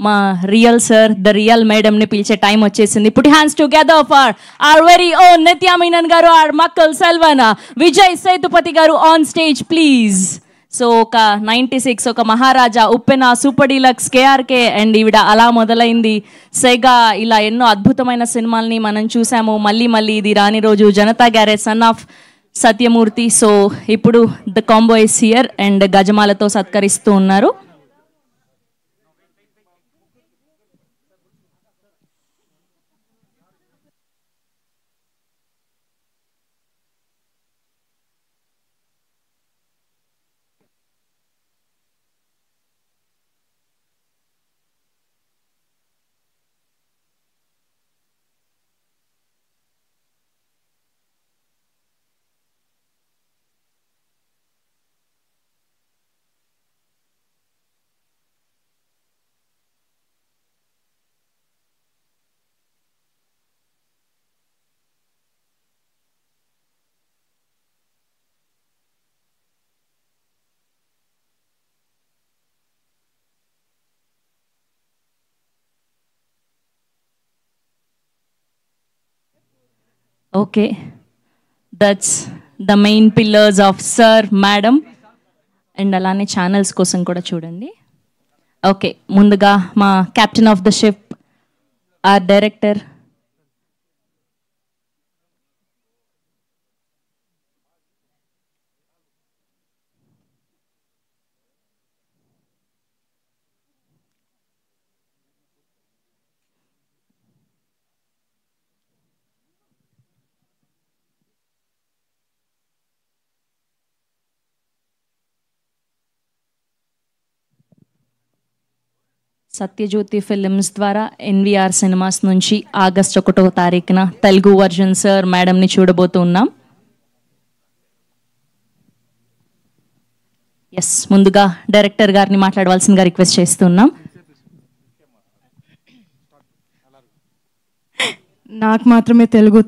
మా real sir the real మేడంని పిలిచే టైం వచ్చేసింది. Put hands together for our very own Nithya Menen garu, our Makkal Selvan, Vijay Sethupathi garu on stage please. So ఒక 96 ఒక Maharaja, Uppena, super deluxe, KRK and ఈవిడ అలా మొదలైంది. సెగా ఇలా ఎన్నో అద్భుతమైన సినిమాల్ని మనం చూసాము. మళ్ళీ Idi Rani Roju, Janatha garage, son of Satyamurthy. So ఇప్పుడు the combo is here and గజమాలతో సత్కరిస్తూ ఉన్నారు. Okay, that's the main pillars of sir madam. And అలానే ఛానల్స్ కోసం కూడా చూడండి. ఓకే, ముందుగా మా captain of the ship, our director Satyajyothi films ద్వారా ఎన్విఆర్ సినిమాస్ నుంచి ఆగస్ట్ 1వ తారీఖున తెలుగు వర్జన్ సర్ మేడంని చూడబోతున్నాం. ఎస్, ముందుగా డైరెక్టర్ గారిని మాట్లాడవలసిందిగా రిక్వెస్ట్ చేస్తున్నాం. నాకు మాత్రమే తెలుగు